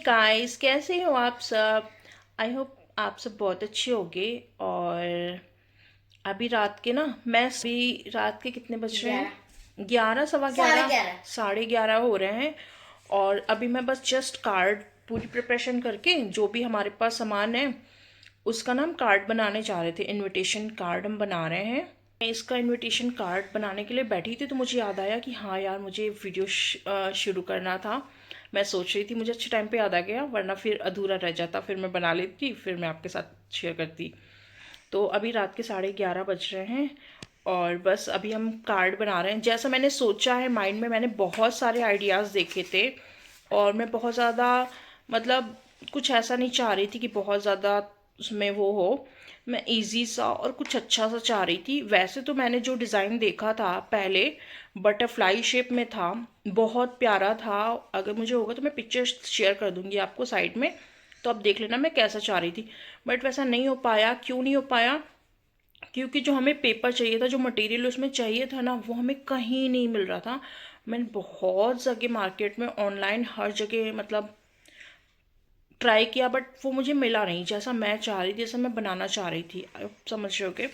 Guys, कैसे हो आप सब। आई होप आप सब बहुत अच्छे होंगे। और अभी रात के ना मैं अभी रात के कितने बज रहे ग्यारह हैं? 11, सवा साढ़े 11, ग्यारह 11:30 हो रहे हैं। और अभी मैं बस जस्ट कार्ड पूरी प्रिपरेशन करके जो भी हमारे पास सामान है उसका ना हम कार्ड बनाने जा रहे थे। इनविटेशन कार्ड हम बना रहे हैं। मैं इसका इनविटेशन कार्ड बनाने के लिए बैठी थी तो मुझे याद आया कि हाँ यार, मुझे वीडियो शुरू करना था। मैं सोच रही थी, मुझे अच्छे टाइम पे याद आ गया, वरना फिर अधूरा रह जाता। फिर मैं बना लेती, फिर मैं आपके साथ शेयर करती। तो अभी रात के 11:30 बज रहे हैं और बस अभी हम कार्ड बना रहे हैं। जैसा मैंने सोचा है माइंड में, मैंने बहुत सारे आइडियाज़ देखे थे और मैं बहुत ज़्यादा मतलब कुछ ऐसा नहीं चाह रही थी कि बहुत ज़्यादा उसमें वो हो। मैं इजी सा और कुछ अच्छा सा चाह रही थी। वैसे तो मैंने जो डिज़ाइन देखा था पहले, बटरफ्लाई शेप में था, बहुत प्यारा था। अगर मुझे होगा तो मैं पिक्चर शेयर कर दूंगी आपको साइड में, तो आप देख लेना मैं कैसा चाह रही थी। बट वैसा नहीं हो पाया। क्यों नहीं हो पाया? क्योंकि जो हमें पेपर चाहिए था, जो मटेरियल उसमें चाहिए था ना, वो हमें कहीं नहीं मिल रहा था। मैंने बहुत जगह मार्केट में, ऑनलाइन, हर जगह मतलब ट्राई किया, बट वो मुझे मिला नहीं जैसा मैं चाह रही थी, जैसा मैं बनाना चाह रही थी। आप समझ रहे हो?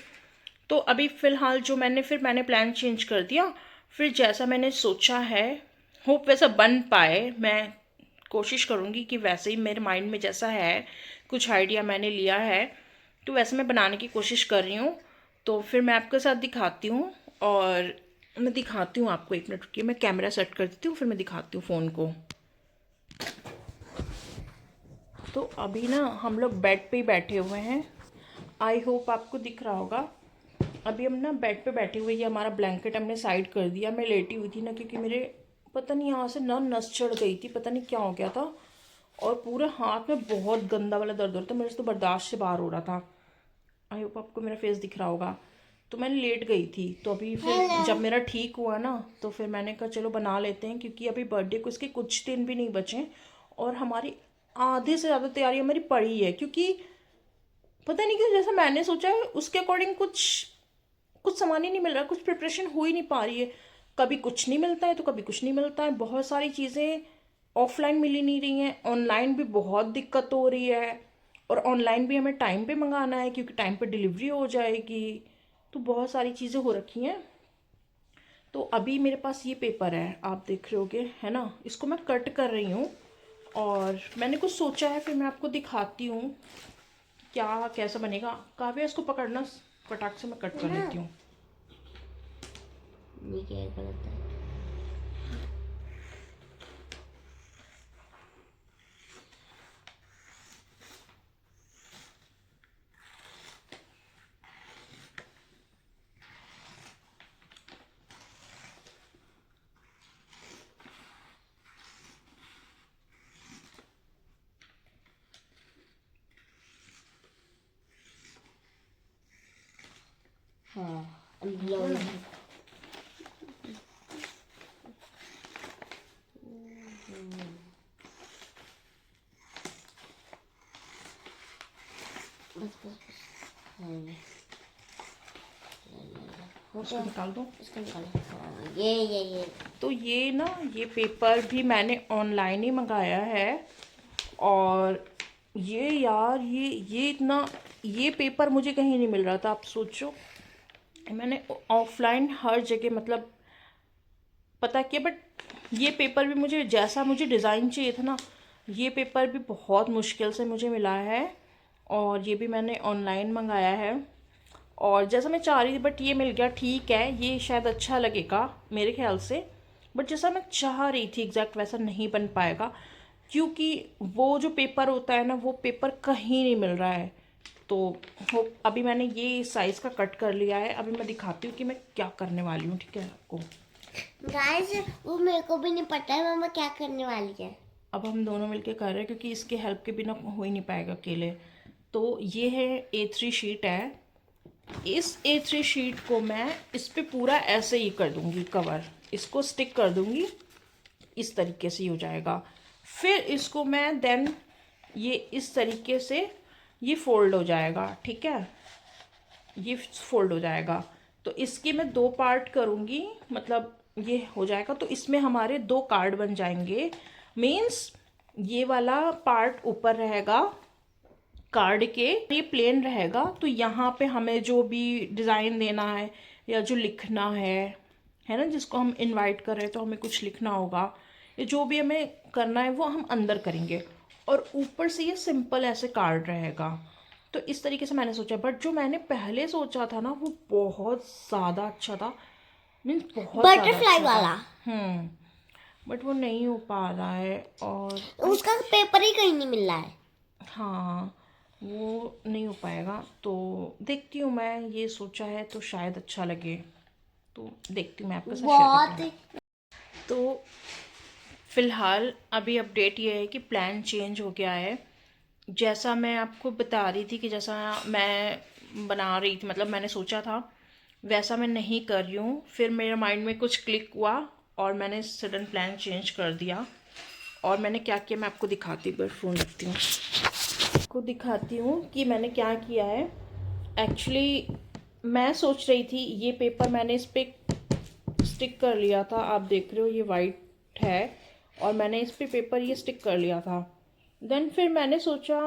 तो अभी फ़िलहाल जो मैंने प्लान चेंज कर दिया। फिर जैसा मैंने सोचा है, होप वैसा बन पाए। मैं कोशिश करूँगी कि वैसे ही मेरे माइंड में जैसा है, कुछ आइडिया मैंने लिया है तो वैसे मैं बनाने की कोशिश कर रही हूँ। तो फिर मैं आपके साथ दिखाती हूँ। और मैं दिखाती हूँ आपको, 1 मिनट रुकिए, मैं कैमरा सेट कर देती हूँ, फिर मैं दिखाती हूँ फ़ोन को। तो अभी ना हम लोग बेड पे ही बैठे हुए हैं। आई होप आपको दिख रहा होगा। अभी हम ना बेड पे बैठे हुए, ये हमारा ब्लैंकेट हमने साइड कर दिया। मैं लेटी हुई थी ना, क्योंकि मेरे पता नहीं यहाँ से ना नस चढ़ गई थी, पता नहीं क्या हो गया था। और पूरे हाथ में बहुत गंदा वाला दर्द हो रहा था, मेरे से तो बर्दाश्त से बाहर हो रहा था। आई होप आपको मेरा फेस दिख रहा होगा। तो मैं लेट गई थी। तो अभी फिर जब मेरा ठीक हुआ ना, तो फिर मैंने कहा चलो बना लेते हैं, क्योंकि अभी बर्थडे को इसके कुछ दिन भी नहीं बचे। और हमारी आधे से ज़्यादा तैयारी हमारी पड़ी है, क्योंकि पता नहीं क्यों, जैसा मैंने सोचा है उसके अकॉर्डिंग कुछ कुछ सामान ही नहीं मिल रहा, कुछ प्रिपरेशन हो ही नहीं पा रही है। कभी कुछ नहीं मिलता है तो कभी कुछ नहीं मिलता है। बहुत सारी चीज़ें ऑफलाइन मिल ही नहीं रही हैं, ऑनलाइन भी बहुत दिक्कत हो रही है। और ऑनलाइन भी हमें टाइम पे मंगाना है, क्योंकि टाइम पे डिलीवरी हो जाएगी। तो बहुत सारी चीज़ें हो रखी हैं। तो अभी मेरे पास ये पेपर है, आप देख रहे होगे, है ना। इसको मैं कट कर रही हूँ और मैंने कुछ सोचा है, फिर मैं आपको दिखाती हूँ क्या कैसा बनेगा। काव्या, इसको पकड़ना, फटाक से मैं कट कर लेती हूँ। ये क्या गलत है। हाँ, बस बस बस। हाँ, हो इसको गया। निकाल दो। इसको निकालो। हाँ, ये तो ये ना, ये पेपर भी मैंने ऑनलाइन ही मंगाया है। और ये यार, ये इतना, ये पेपर मुझे कहीं नहीं मिल रहा था। आप सोचो, मैंने ऑफलाइन हर जगह मतलब पता किया, बट ये पेपर भी मुझे, जैसा मुझे डिज़ाइन चाहिए था ना, ये पेपर भी बहुत मुश्किल से मुझे मिला है। और ये भी मैंने ऑनलाइन मंगाया है और जैसा मैं चाह रही थी, बट ये मिल गया। ठीक है, ये शायद अच्छा लगेगा मेरे ख्याल से, बट जैसा मैं चाह रही थी एग्जैक्ट वैसा नहीं बन पाएगा, क्योंकि वो जो पेपर होता है ना, वो पेपर कहीं नहीं मिल रहा है। तो हो, अभी मैंने ये साइज़ का कट कर लिया है। अभी मैं दिखाती हूँ कि मैं क्या करने वाली हूँ, ठीक है आपको। गाइस, वो मेरे को भी नहीं पता है मामा क्या करने वाली है। अब हम दोनों मिलके कर रहे हैं, क्योंकि इसके हेल्प के बिना हो ही नहीं पाएगा अकेले। तो ये है A3 शीट है। इस A3 शीट को मैं इस पे पूरा ऐसे ही कर दूंगी कवर, इसको स्टिक कर दूंगी, इस तरीके से ही हो जाएगा। फिर इसको मैं देन ये इस तरीके से ये फोल्ड हो जाएगा, ठीक है, ये फोल्ड हो जाएगा। तो इसके मैं 2 पार्ट करूँगी, मतलब ये हो जाएगा। तो इसमें हमारे 2 कार्ड बन जाएंगे। मीन्स ये वाला पार्ट ऊपर रहेगा कार्ड के, ये प्लेन रहेगा। तो यहाँ पे हमें जो भी डिज़ाइन देना है या जो लिखना है ना, जिसको हम इनवाइट कर रहे हैं तो हमें कुछ लिखना होगा, या जो भी हमें करना है वो हम अंदर करेंगे। और ऊपर से ये सिंपल ऐसे कार्ड रहेगा। तो इस तरीके से मैंने सोचा, बट जो मैंने पहले सोचा था ना वो बहुत ज़्यादा अच्छा था, मीन्स बहुत ज़्यादा बटरफ्लाई अच्छा वाला। था। बट वो नहीं हो पा रहा है। और उसका पेपर ही कहीं नहीं मिल रहा है। हाँ, वो नहीं हो पाएगा। तो देखती हूँ, मैं ये सोचा है तो शायद अच्छा लगे, तो देखती हूँ, मैं आपके साथ शेयर करती हूँ। बहुत तो फ़िलहाल अभी अपडेट ये है कि प्लान चेंज हो गया है। जैसा मैं आपको बता रही थी कि जैसा मैं बना रही थी, मतलब मैंने सोचा था वैसा मैं नहीं कर रही हूँ। फिर मेरे माइंड में कुछ क्लिक हुआ और मैंने सडन प्लान चेंज कर दिया। और मैंने क्या किया मैं आपको दिखाती हूँ, फ़ोन रखती हूँ, आपको दिखाती हूँ कि मैंने क्या किया है। एक्चुअली मैं सोच रही थी, ये पेपर मैंने इस पर स्टिक कर लिया था, आप देख रहे हो ये वाइट है, और मैंने इस पे पेपर ये स्टिक कर लिया था। देन फिर मैंने सोचा,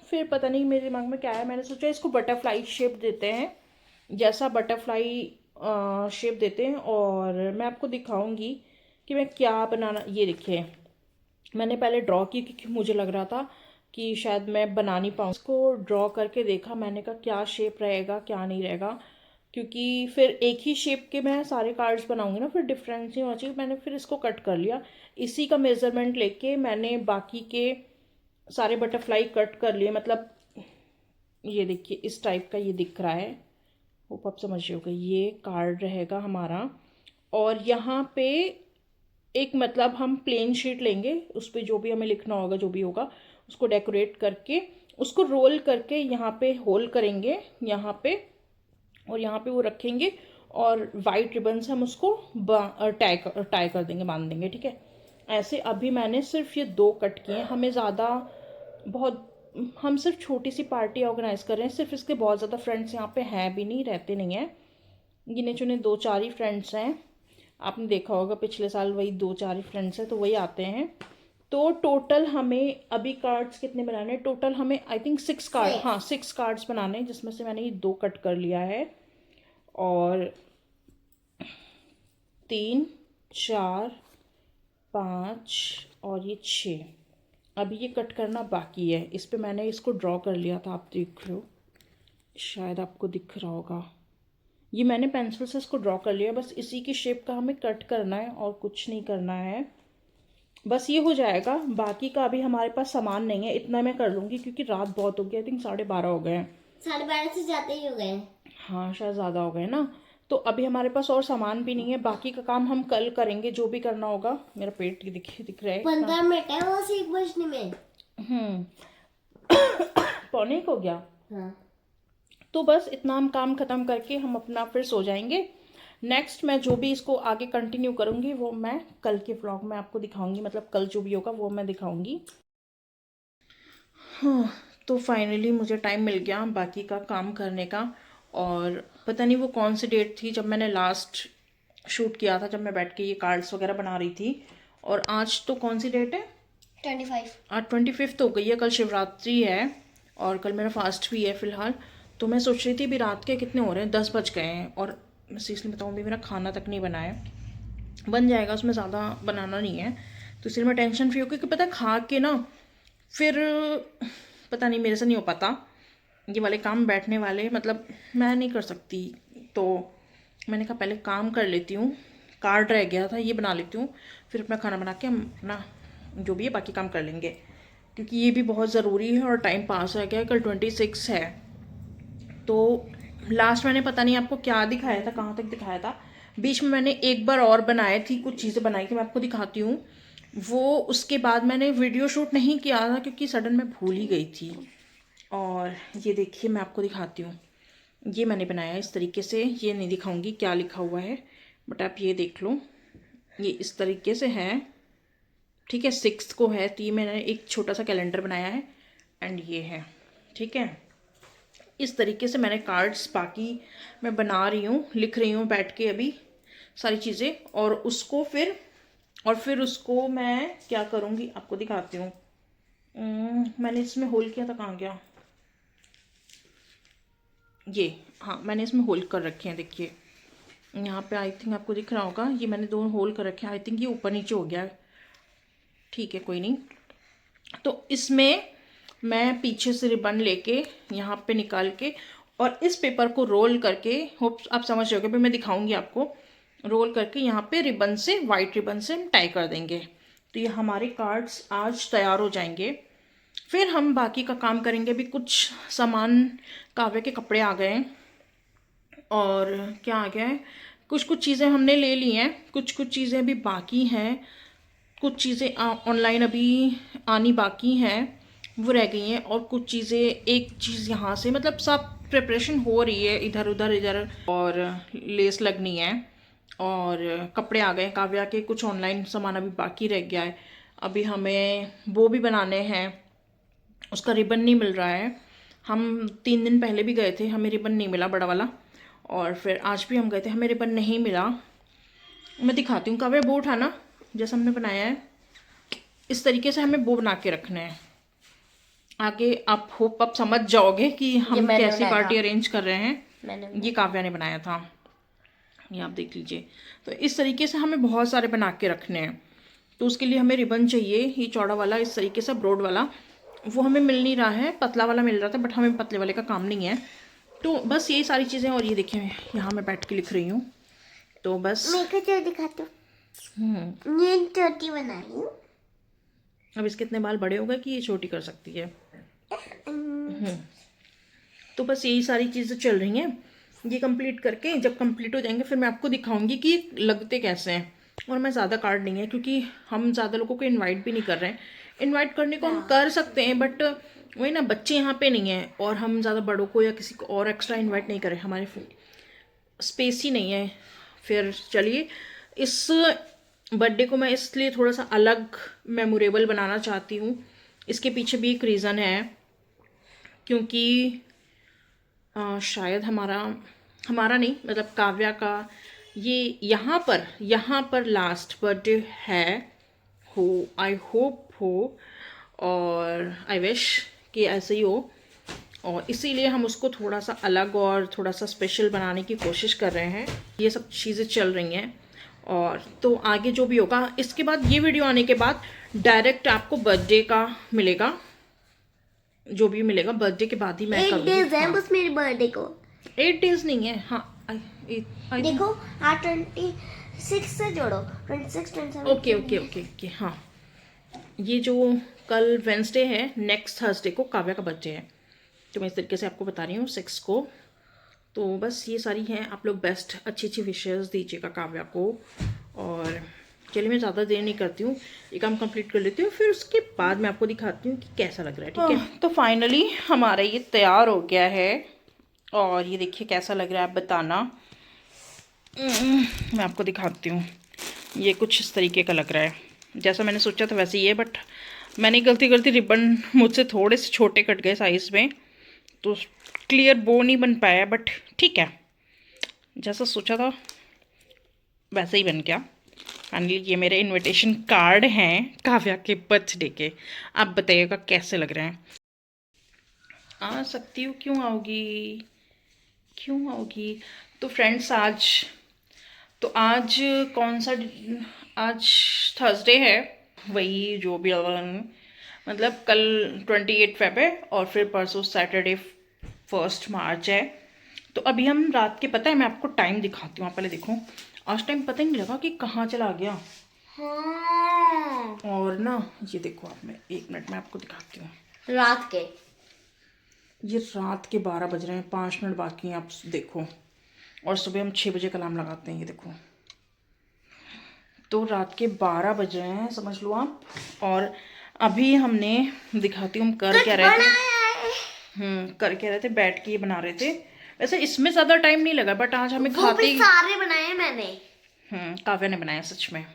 फिर पता नहीं मेरे दिमाग में क्या है, मैंने सोचा इसको बटरफ्लाई शेप देते हैं, जैसा बटरफ्लाई शेप देते हैं। और मैं आपको दिखाऊंगी कि मैं क्या बनाना, ये देखिए मैंने पहले ड्रॉ की क्योंकि मुझे लग रहा था कि शायद मैं बना नहीं पाऊँ। इसको ड्रॉ करके देखा मैंने, कहा क्या शेप रहेगा क्या नहीं रहेगा, क्योंकि फिर एक ही शेप के मैं सारे कार्ड्स बनाऊंगी ना, फिर डिफरेंस नहीं होना चाहिए। मैंने फिर इसको कट कर लिया, इसी का मेज़रमेंट लेके मैंने बाकी के सारे बटरफ्लाई कट कर लिए। मतलब ये देखिए इस टाइप का ये दिख रहा है, होप आप समझ रहे होगे, ये कार्ड रहेगा हमारा। और यहाँ पे एक, मतलब हम प्लेन शीट लेंगे, उस पर जो भी हमें लिखना होगा जो भी होगा उसको डेकोरेट करके उसको रोल करके यहाँ पे होल करेंगे यहाँ पे, और यहाँ पे वो रखेंगे, और वाइट रिबन से हम उसको टाई कर देंगे, बांध देंगे, ठीक है। ऐसे अभी मैंने सिर्फ ये 2 कट किए हैं, हमें ज़्यादा बहुत, हम सिर्फ छोटी सी पार्टी ऑर्गेनाइज कर रहे हैं, सिर्फ इसके बहुत ज़्यादा फ्रेंड्स यहाँ पे हैं भी नहीं, रहते नहीं हैं, गिने चुने 2-4 ही फ्रेंड्स हैं। आपने देखा होगा पिछले साल वही 2-4 ही फ्रेंड्स हैं, तो वही आते हैं। तो टोटल हमें अभी कार्ड्स कितने बनाने हैं, टोटल हमें आई थिंक 6 कार्ड, हाँ 6 कार्ड्स बनाने हैं, जिसमें से मैंने ये 2 कट कर लिया है, और 3, 4, 5 और ये 6 अभी ये कट करना बाकी है। इस पे मैंने इसको ड्रॉ कर लिया था, आप देख रहे हो, शायद आपको दिख रहा होगा, ये मैंने पेंसिल से इसको ड्रॉ कर लिया। बस इसी की शेप का हमें कट करना है और कुछ नहीं करना है, बस ये हो जाएगा। बाकी का अभी हमारे पास सामान नहीं है, इतना मैं कर लूँगी क्योंकि रात बहुत हो गई, आई थिंक 12:30 हो गए हैं। 12:30 से ज़्यादा ही हो गए। हाँ शायद ज़्यादा हो गए ना। तो अभी हमारे पास और सामान भी नहीं है, बाकी का काम हम कल करेंगे जो भी करना होगा। मेरा पेट दिख रहा है 15 मिनट है वो 1 बजने में। पौने एक हो गया। हाँ। तो बस इतना हम काम ख़त्म करके हम अपना फिर सो जाएंगे। नेक्स्ट मैं जो भी इसको आगे कंटिन्यू करूँगी वो मैं कल के व्लॉग में आपको दिखाऊंगी, मतलब कल जो भी होगा वो मैं दिखाऊंगी। हाँ, तो फाइनली मुझे टाइम मिल गया बाकी का काम करने का। और पता नहीं वो कौन सी डेट थी जब मैंने लास्ट शूट किया था, जब मैं बैठ के ये कार्ड्स वगैरह बना रही थी। और आज तो कौन सी डेट है, 25। आज 25 हो गई है, कल शिवरात्रि है और कल मेरा फास्ट भी है फ़िलहाल। तो मैं सोच रही थी अभी रात के कितने हो रहे हैं, 10 बज गए हैं, और मैं सीरियसली बताऊँ अभी मेरा खाना तक नहीं बना है, बन जाएगा, उसमें ज़्यादा बनाना नहीं है। तो इसलिए मैं टेंशन फ्री होकर, कि पता है खा के ना फिर पता नहीं मेरे से नहीं हो पाता ये वाले काम, बैठने वाले, मतलब मैं नहीं कर सकती। तो मैंने कहा पहले काम कर लेती हूँ, कार्ड रह गया था ये बना लेती हूँ, फिर अपना खाना बना के हम अपना जो भी है बाकी काम कर लेंगे, क्योंकि ये भी बहुत ज़रूरी है और टाइम पास रह गया है। कल 26 है। तो लास्ट मैंने पता नहीं आपको क्या दिखाया था, कहाँ तक दिखाया था, बीच में मैंने एक बार और बनाए थी, कुछ चीज़ें बनाई थी, मैं आपको दिखाती हूँ वो। उसके बाद मैंने वीडियो शूट नहीं किया था क्योंकि सडन मैं भूल ही गई थी। और ये देखिए मैं आपको दिखाती हूँ, ये मैंने बनाया इस तरीके से, ये नहीं दिखाऊंगी क्या लिखा हुआ है, बट आप ये देख लो, ये इस तरीके से है, ठीक है। 6 को है, तो ये मैंने एक छोटा सा कैलेंडर बनाया है, एंड ये है, ठीक है। इस तरीके से मैंने कार्ड्स बाकी मैं बना रही हूँ, लिख रही हूँ बैठ के अभी सारी चीज़ें, और उसको फिर और फिर उसको मैं क्या करूँगी आपको दिखाती हूँ। मैंने इसमें होल किया था, कहाँ गया ये। हाँ, मैंने इसमें होल कर रखे हैं, देखिए यहाँ पे आई थिंक आपको दिख रहा होगा, ये मैंने 2 होल कर रखे हैं। आई थिंक ये ऊपर नीचे हो गया है, ठीक है कोई नहीं। तो इसमें मैं पीछे से रिबन लेके यहाँ पे निकाल के और इस पेपर को रोल करके, होप आप समझ रहे होगे, भी मैं दिखाऊंगी आपको, रोल करके यहाँ पे रिबन से, वाइट रिबन से हम टाई कर देंगे। तो ये हमारे कार्ड्स आज तैयार हो जाएंगे। फिर हम बाकी का काम करेंगे। भी कुछ सामान, काव्य के कपड़े आ गए हैं और क्या आ गया है, कुछ कुछ चीज़ें हमने ले ली हैं, कुछ कुछ चीज़ें अभी बाकी हैं, कुछ चीज़ें ऑनलाइन अभी आनी बाकी हैं, वो रह गई हैं। और कुछ चीज़ें, एक चीज़ यहाँ से, मतलब सब प्रिपरेशन हो रही है, इधर उधर इधर, और लेस लगनी है और कपड़े आ गए काव्या के। कुछ ऑनलाइन सामान अभी बाकी रह गया है। अभी हमें वो भी बनाने हैं, उसका रिबन नहीं मिल रहा है। हम 3 दिन पहले भी गए थे, हमें रिबन नहीं मिला बड़ा वाला, और फिर आज भी हम गए थे, हमें रिबन नहीं मिला। मैं दिखाती हूँ, काव्या वो उठाना जैसा हमने बनाया है, इस तरीके से हमें वो बना के रखना है। आगे आप होप आप समझ जाओगे कि हम कैसी पार्टी अरेंज कर रहे हैं। ये काव्या ने बनाया था, ये आप देख लीजिए। तो इस तरीके से हमें बहुत सारे बना के रखने हैं। तो उसके लिए हमें रिबन चाहिए, ये चौड़ा वाला, इस तरीके से ब्रॉड वाला, वो हमें मिल नहीं रहा है। पतला वाला मिल रहा था, बट हमें पतले वाले का काम नहीं है। तो बस यही सारी चीज़ें। और ये देखिए यहाँ मैं बैठ के लिख रही हूँ, तो बस मेरे को जो दिखाती हूँ, ये छोटी बनाई हूँ। अब इसके इतने बाल बड़े हो गए कि ये छोटी कर सकती है। तो बस यही सारी चीज़ें चल रही हैं। ये कंप्लीट करके जब कंप्लीट हो जाएंगे फिर मैं आपको दिखाऊंगी कि लगते कैसे हैं। और मैं ज़्यादा कार्ड नहीं है, क्योंकि हम ज़्यादा लोगों को इनवाइट भी नहीं कर रहे हैं। इनवाइट करने को हम कर सकते हैं, बट वही ना, बच्चे यहाँ पे नहीं हैं और हम ज़्यादा बड़ों को या किसी को और एक्स्ट्रा इनवाइट नहीं करें, हमारे स्पेस ही नहीं है। फिर चलिए, इस बर्थडे को मैं इसलिए थोड़ा सा अलग मेमोरेबल बनाना चाहती हूँ। इसके पीछे भी एक रीज़न है, क्योंकि शायद हमारा नहीं, मतलब काव्या का ये यहाँ पर लास्ट बर्थडे है, हो, आई होप हो, और आई विश कि ऐसे ही हो। और इसीलिए हम उसको थोड़ा सा अलग और थोड़ा सा स्पेशल बनाने की कोशिश कर रहे हैं। ये सब चीज़ें चल रही हैं। और तो आगे जो भी होगा, इसके बाद ये वीडियो आने के बाद डायरेक्ट आपको बर्थडे का मिलेगा, जो भी मिलेगा बर्थडे के बाद ही मैं करूँगी। 8 डेज है बस मेरे बर्थडे को। 8 डेज नहीं है, हाँ देखो, 26 से जोड़ो, 26, 27। ओके ओके ओके ओके, हाँ। ये जो कल वेंसडे है, नेक्स्ट थर्सडे को काव्या का बर्थडे है, तो मैं इस तरीके से आपको बता रही हूँ 6 को। तो बस ये सारी हैं, आप लोग बेस्ट अच्छी अच्छी विशेस दीजिएगा काव्या को। और चलिए, मैं ज़्यादा देर नहीं करती हूँ, ये काम कंप्लीट कर लेती हूँ, फिर उसके बाद मैं आपको दिखाती हूँ कि कैसा लग रहा है, ठीक है। तो फाइनली हमारा ये तैयार हो गया है, और ये देखिए कैसा लग रहा है, आप बताना। मैं आपको दिखाती हूँ, ये कुछ इस तरीके का लग रहा है, जैसा मैंने सोचा था वैसे ही है। बट मैंने गलती रिबन मुझसे थोड़े से छोटे कट गए साइज़ में, तो क्लियर बो नहीं बन पाया, बट ठीक है, जैसा सोचा था वैसे ही बन गया। फाइनली ये मेरे इनविटेशन कार्ड हैं काव्या के बर्थडे के। आप बताइएगा कैसे लग रहे हैं। आ सकती हूँ, क्यों आओगी, क्यों आओगी। तो फ्रेंड्स, आज कौन सा, आज थर्सडे है, वही जो भी मतलब कल 28 फेब है, और फिर परसों सैटरडे 1 मार्च है। तो अभी हम रात के, पता है मैं आपको टाइम दिखाती हूँ, आप पहले देखो। आज टाइम पता ही नहीं लगा कि कहाँ चला गया। हाँ। और ना ये देखो आप, मैं 1 मिनट में आपको दिखाती हूँ। रात के, ये रात के 12 बज रहे हैं, 5 मिनट बाकी हैं, आप देखो। और सुबह हम 6 बजे का अलार्म लगाते हैं, ये देखो। तो रात के 12 बज रहे हैं, समझ लो आप। और अभी हमने, दिखाती हूँ, कर क्या रहे थे, बैठ के ये बना रहे थे। वैसे इसमें ज़्यादा टाइम नहीं लगा, बट आज हमें खाते ही सारे बनाए मैंने। काव्या ने बनाया सच में।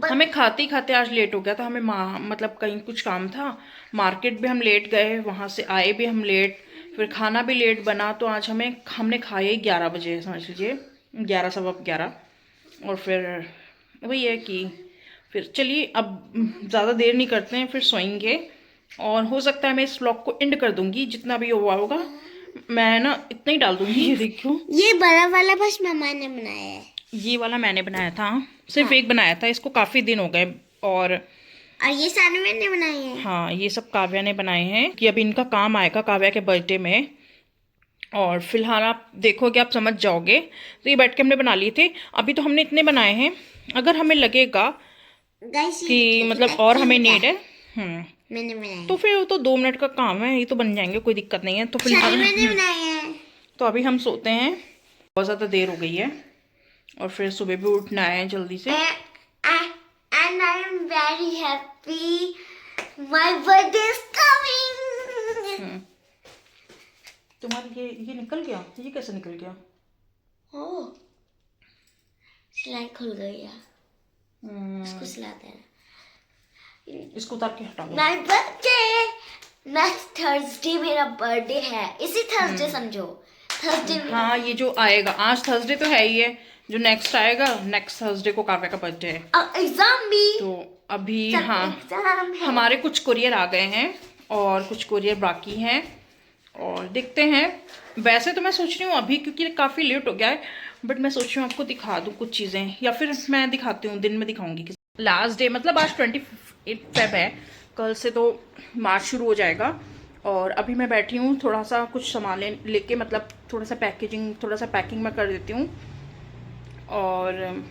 हमें खाते खाते आज लेट हो गया था। हमें मतलब कहीं कुछ काम था, मार्केट भी हम लेट गए, वहाँ से आए भी हम लेट, फिर खाना भी लेट बना। तो आज हमने खाया ही 11 बजे, समझ लीजिए 11, 11:15। और फिर वही है कि फिर चलिए अब ज़्यादा देर नहीं करते हैं, फिर सोएंगे। और हो सकता है मैं इस व्लॉग को एंड कर दूंगी, जितना भी हुआ होगा मैं ना इतना ही डाल दूंगी। ये देखो, ये बड़ा वाला बस मामा ने बनाया है ये वाला मैंने बनाया था, सिर्फ हाँ। एक बनाया था, इसको काफ़ी दिन हो गए। और ये सारे मैंने बनाए हैं। हाँ, ये सब काव्या ने बनाए हैं कि अब इनका काम आएगा काव्या के बर्थडे में। और फिलहाल आप देखोगे, आप समझ जाओगे। तो ये बैठ के हमने बना लिए थे, अभी तो हमने इतने बनाए हैं। अगर हमें लगेगा गाइस कि मतलब और हमें नीड है मैंने बनाया तो फिर वो तो 2 मिनट का काम है, ये तो बन जाएंगे, कोई दिक्कत नहीं है। तो सारे फिलहाल मैंने बनाए हैं। तो अभी हम सोते हैं, बहुत ज़्यादा देर हो गई है और फिर सुबह भी उठना है जल्दी से। And I am very happy. My birthday is coming. तुम्हारा ये निकल गया, ये कैसे निकल गया? Oh, सिलाई खुल गई है। इसको सिलाते हैं। इसको उतार के हटाओ। My birthday next Thursday मेरा बर्थडे है, इसी थर्सडे समझो। थर्सडे हाँ, ये जो आएगा, आज थर्सडे तो है ही है, जो नेक्स्ट आएगा नेक्स्ट थर्सडे को काव्या का बर्थडे है। एग्जाम भी तो अभी हाँ, एग्जाम है। हमारे कुछ कुरियर आ गए हैं और कुछ कुरियर बाकी हैं और देखते हैं। वैसे तो मैं सोच रही हूँ अभी, क्योंकि काफ़ी लेट हो गया है, बट मैं सोच रही हूँ आपको दिखा दूँ कुछ चीज़ें, या फिर मैं दिखाती हूँ, दिन में दिखाऊंगी। लास्ट डे मतलब आज 28 फेब है, कल से तो मार्च शुरू हो जाएगा। और अभी मैं बैठी हूँ, थोड़ा सा कुछ सामान लेके, मतलब थोड़ा सा पैकिंग मैं कर देती हूँ। और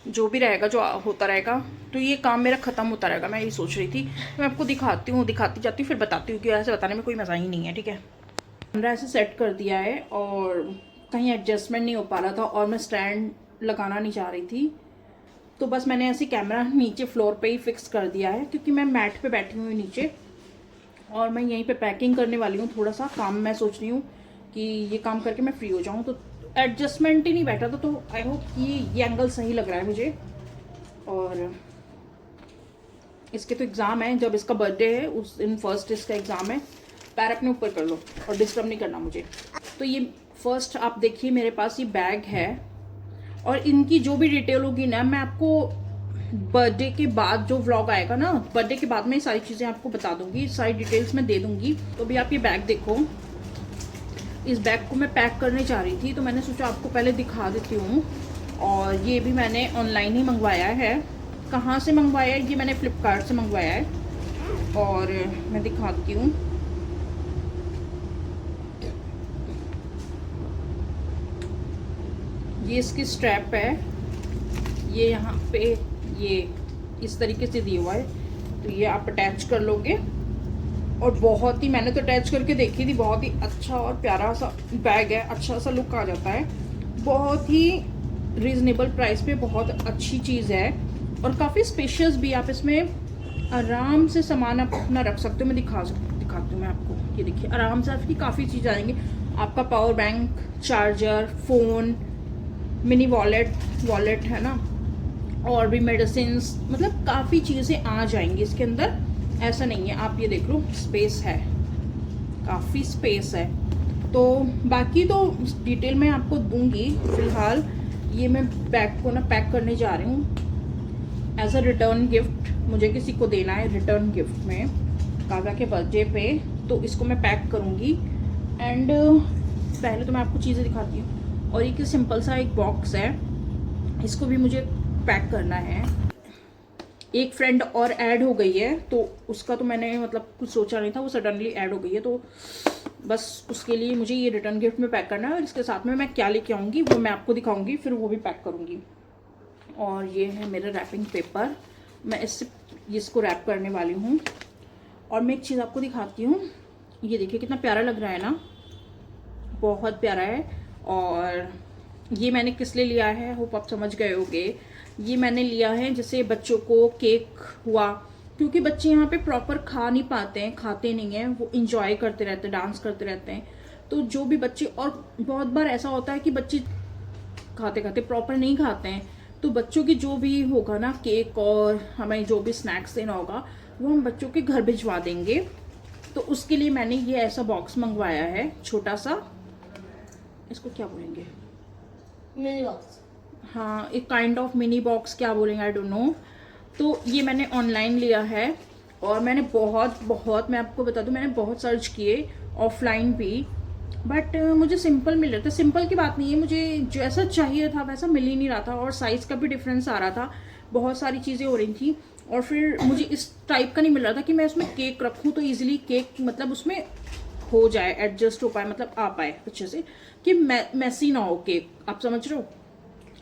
जो भी रहेगा, जो होता रहेगा, तो ये काम मेरा ख़त्म होता रहेगा। मैं ये सोच रही थी, मैं आपको दिखाती जाती हूँ, फिर बताती हूँ, कि ऐसे बताने में कोई मज़ा ही नहीं है। ठीक है, कैमरा ऐसे सेट कर दिया है और कहीं एडजस्टमेंट नहीं हो पा रहा था और मैं स्टैंड लगाना नहीं चाह रही थी, तो बस मैंने ऐसे कैमरा नीचे फ्लोर पे ही फिक्स कर दिया है, क्योंकि मैं मैट पे बैठी हुई नीचे और मैं यहीं पे पैकिंग करने वाली हूँ। थोड़ा सा काम मैं सोच रही हूँ कि ये काम करके मैं फ्री हो जाऊँ, तो एडजस्टमेंट ही नहीं बैठा था। तो आई होप कि ये एंगल सही लग रहा है मुझे। और इसके तो एग्ज़ाम है, जब इसका बर्थडे है उस दिन फर्स्ट इसका एग्ज़ाम है। पैर अपने ऊपर कर लो और डिस्टर्ब नहीं करना मुझे। तो ये फर्स्ट आप देखिए, मेरे पास ये बैग है और इनकी जो भी डिटेल होगी ना, मैं आपको बर्थडे के बाद जो व्लॉग आएगा ना, बर्थडे के बाद में सारी चीज़ें आपको बता दूंगी, सारी डिटेल्स मैं दे दूंगी। तो भी आप ये बैग देखो, इस बैग को मैं पैक करने जा रही थी, तो मैंने सोचा आपको पहले दिखा देती हूँ। और ये भी मैंने ऑनलाइन ही मंगवाया है। कहाँ से मंगवाया है? ये मैंने फ्लिपकार्ट से मंगवाया है और मैं दिखाती हूँ। ये इसकी स्ट्रैप है, ये यहाँ पे ये इस तरीके से दिया हुआ है, तो ये आप अटैच कर लोगे। और बहुत ही, मैंने तो अटैच करके देखी थी, बहुत ही अच्छा और प्यारा सा बैग है, अच्छा सा लुक आ जाता है, बहुत ही रीजनेबल प्राइस पे बहुत अच्छी चीज़ है और काफ़ी स्पेशियस भी। आप इसमें आराम से सामान अपना रख सकते हो। मैं दिखाती हूँ मैं आपको, ये देखिए, आराम से आपकी काफ़ी चीज़ आ जाएंगी। आपका power bank, charger, phone, mini wallet है ना, और भी मेडिसिन्स, मतलब काफ़ी चीज़ें आ जाएंगी इसके अंदर। ऐसा नहीं है, आप ये देख लो, स्पेस है, काफ़ी स्पेस है। तो बाकी तो डिटेल मैं आपको दूंगी। फिलहाल ये मैं बैग को ना पैक करने जा रही हूँ एज अ रिटर्न गिफ्ट। मुझे किसी को देना है रिटर्न गिफ्ट में, काव्या के बर्थडे पे, तो इसको मैं पैक करूँगी। एंड पहले तो मैं आपको चीज़ें दिखाती हूँ। और एक सिंपल सा एक बॉक्स है, इसको भी मुझे पैक करना है। एक फ्रेंड और ऐड हो गई है, तो उसका तो मैंने मतलब कुछ सोचा नहीं था, वो सडनली ऐड हो गई है, तो बस उसके लिए मुझे ये रिटर्न गिफ्ट में पैक करना है। और इसके साथ में मैं क्या लेके आऊँगी वो मैं आपको दिखाऊंगी, फिर वो भी पैक करूँगी। और ये है मेरा रैपिंग पेपर, मैं इसको रैप करने वाली हूँ। और मैं एक चीज़ आपको दिखाती हूँ, ये देखिए कितना प्यारा लग रहा है ना, बहुत प्यारा है। और ये मैंने किस लिए लिया है, होप आप समझ गए होंगे। ये मैंने लिया है जैसे बच्चों को केक हुआ, क्योंकि बच्चे यहाँ पे प्रॉपर खा नहीं पाते हैं, खाते नहीं हैं, वो इंजॉय करते रहते हैं, डांस करते रहते हैं। तो जो भी बच्चे, और बहुत बार ऐसा होता है कि बच्चे खाते खाते प्रॉपर नहीं खाते हैं, तो बच्चों की जो भी होगा ना केक और हमें जो भी स्नैक्स देना होगा वो हम बच्चों के घर भिजवा देंगे। तो उसके लिए मैंने ये ऐसा बॉक्स मंगवाया है, छोटा सा, इसको क्या बोलेंगे, मिनी बॉक्स। हाँ, एक काइंड ऑफ मिनी बॉक्स, क्या बोलेंगे, आई डोंट नो। तो ये मैंने ऑनलाइन लिया है और मैंने बहुत बहुत, मैं आपको बता दूं, मैंने बहुत सर्च किए ऑफलाइन भी, बट मुझे सिंपल मिल रहा था। सिंपल की बात नहीं है, मुझे जैसा चाहिए था वैसा मिल ही नहीं रहा था, और साइज़ का भी डिफरेंस आ रहा था, बहुत सारी चीज़ें हो रही थी। और फिर मुझे इस टाइप का नहीं मिल रहा था कि मैं उसमें केक रखूँ तो ईजिली केक मतलब उसमें हो जाए, एडजस्ट हो पाए, मतलब आ पाए अच्छे से, कि मैसी ना हो केक, आप समझ रहे हो।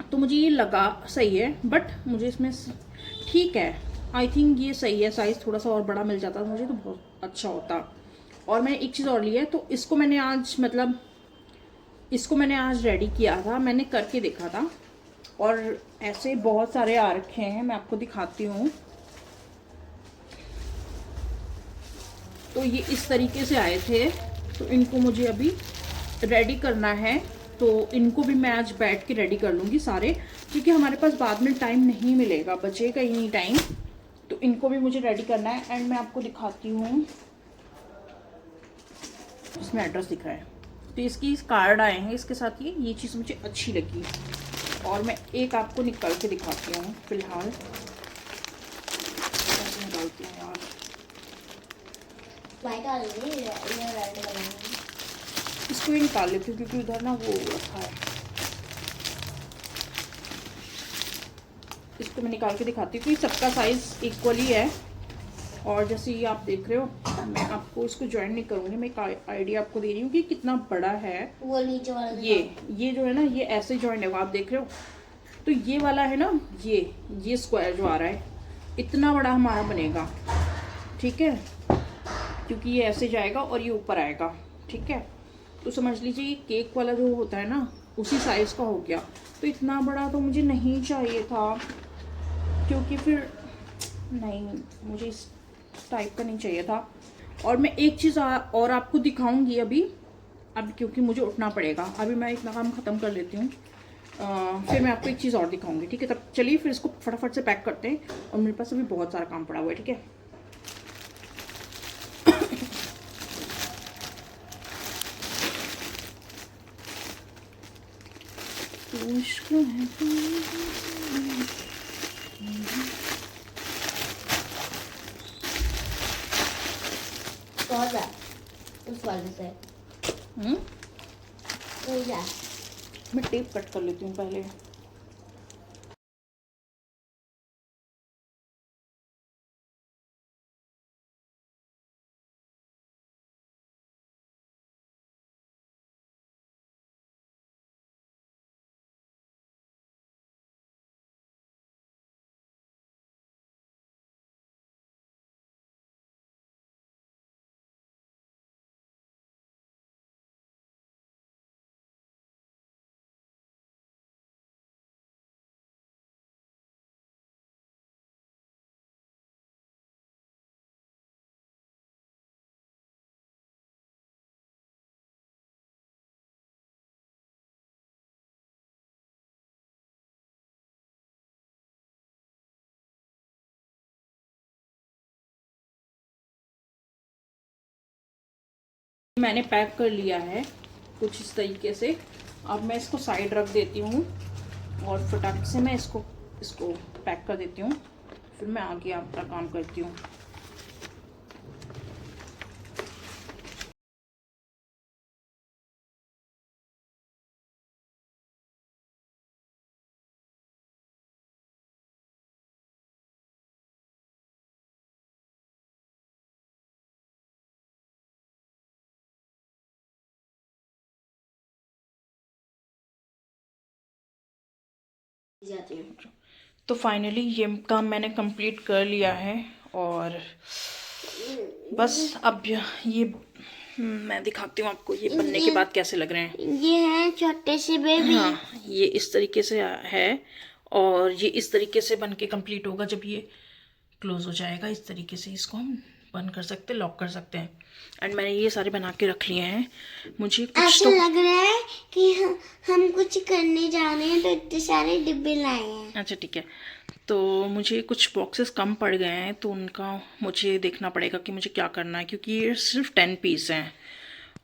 तो मुझे ये लगा सही है, बट मुझे इसमें ठीक है, आई थिंक ये सही है। साइज़ थोड़ा सा और बड़ा मिल जाता तो मुझे तो बहुत अच्छा होता। और मैंने एक चीज़ और ली है, तो इसको मैंने आज मतलब इसको मैंने आज रेडी किया था, मैंने करके देखा था, और ऐसे बहुत सारे आ रखे हैं, मैं आपको दिखाती हूँ। तो ये इस तरीके से आए थे, तो इनको मुझे अभी रेडी करना है। तो इनको भी मैं आज बैठ के रेडी कर लूँगी सारे, क्योंकि हमारे पास बाद में टाइम नहीं मिलेगा, बचेगा ही नहीं टाइम। तो इनको भी मुझे रेडी करना है, एंड मैं आपको दिखाती हूँ। इसमें एड्रेस दिख रहा है, तो इसकी कार्ड आए हैं इसके साथ। ये चीज़ मुझे अच्छी लगी, और मैं एक आपको निकाल के दिखाती हूँ फिलहाल। कैसे निकालती हूँ यार, इसको ही निकाल लेती हूँ क्योंकि उधर ना वो रखा है। इसको मैं निकाल के दिखाती हूँ कि सबका साइज़ इक्वली है। और जैसे ये आप देख रहे हो, मैं आपको इसको ज्वाइन नहीं करूँगी, मैं एक आइडिया आपको दे रही हूँ कि कितना बड़ा है। वो नीचे वाला ये जो है ना, ये ऐसे ज्वाइन है, आप देख रहे हो। तो ये वाला है ना, ये स्क्वायर जो आ रहा है, इतना बड़ा हमारा बनेगा, ठीक है, क्योंकि ये ऐसे जाएगा और ये ऊपर आएगा, ठीक है। तो समझ लीजिए ये केक वाला जो होता है ना, उसी साइज़ का हो गया। तो इतना बड़ा तो मुझे नहीं चाहिए था, क्योंकि फिर नहीं, मुझे इस टाइप का नहीं चाहिए था। और मैं एक चीज़ और आपको दिखाऊंगी अभी, क्योंकि मुझे उठना पड़ेगा, अभी मैं इतना काम ख़त्म कर लेती हूँ, फिर मैं आपको एक चीज़ और दिखाऊंगी, ठीक है। तब चलिए फिर इसको फटाफट से पैक करते हैं, और मेरे पास अभी बहुत सारा काम पड़ा हुआ है, ठीक है। कौन सा उस वाले से कौन सा मैं टेप कट कर लेती हूँ पहले। मैंने पैक कर लिया है कुछ इस तरीके से। अब मैं इसको साइड रख देती हूँ, और फटाक से मैं इसको पैक कर देती हूँ, फिर मैं आगे अपना काम करती हूँ। जाती हूँ। तो फाइनली ये काम मैंने कंप्लीट कर लिया है, और बस अब ये मैं दिखाती हूँ आपको ये बनने के बाद कैसे लग रहे हैं। ये है छोटे से बेबी। हाँ, ये इस तरीके से है, और ये इस तरीके से बन के कंप्लीट होगा जब ये क्लोज हो जाएगा। इस तरीके से इसको हम बंद कर सकते हैं, लॉक कर सकते हैं। एंड मैंने ये सारे बना के रख लिए हैं। मुझे कुछ ऐसा तो लग रहा है कि हम कुछ करने जा रहे हैं, तो इतने सारे डिब्बे लाए हैं। अच्छा ठीक है, तो मुझे कुछ बॉक्सेस कम पड़ गए हैं, तो उनका मुझे देखना पड़ेगा कि मुझे क्या करना है, क्योंकि ये सिर्फ 10 पीस हैं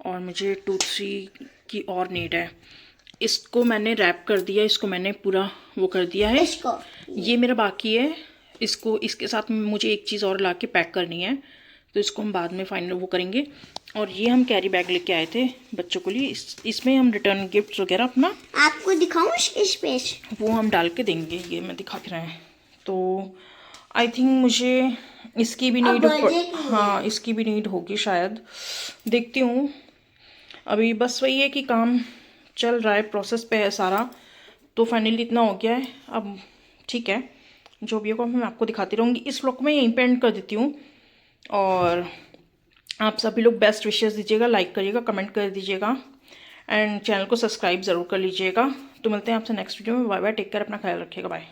और मुझे 2-3 की और नीड है। इसको मैंने रैप कर दिया, इसको मैंने पूरा वो कर दिया है। इसको ये मेरा बाकी है, इसको इसके साथ मुझे एक चीज़ और ला के पैक करनी है, तो इसको हम बाद में फाइनल वो करेंगे। और ये हम कैरी बैग लेके आए थे बच्चों के लिए, इसमें हम रिटर्न गिफ्ट्स वगैरह अपना आपको दिखाऊं इस पेज, वो हम डाल के देंगे। ये मैं दिखा के रहे हैं, तो आई थिंक मुझे इसकी भी नीड, हाँ इसकी भी नीड होगी शायद, देखती हूँ। अभी बस वही है कि काम चल रहा है, प्रोसेस पे है सारा, तो फाइनली इतना हो गया है। अब ठीक है, जो भी होगा मैं आपको दिखाती रहूँगी। इस व्लॉग में यहीं पे एंड कर देती हूँ, और आप सभी लोग बेस्ट विशेस दीजिएगा, लाइक करिएगा, कमेंट कर दीजिएगा, एंड चैनल को सब्सक्राइब ज़रूर कर लीजिएगा। तो मिलते हैं आपसे नेक्स्ट वीडियो में। बाय बाय, टेक केयर, अपना ख्याल रखिएगा, बाय।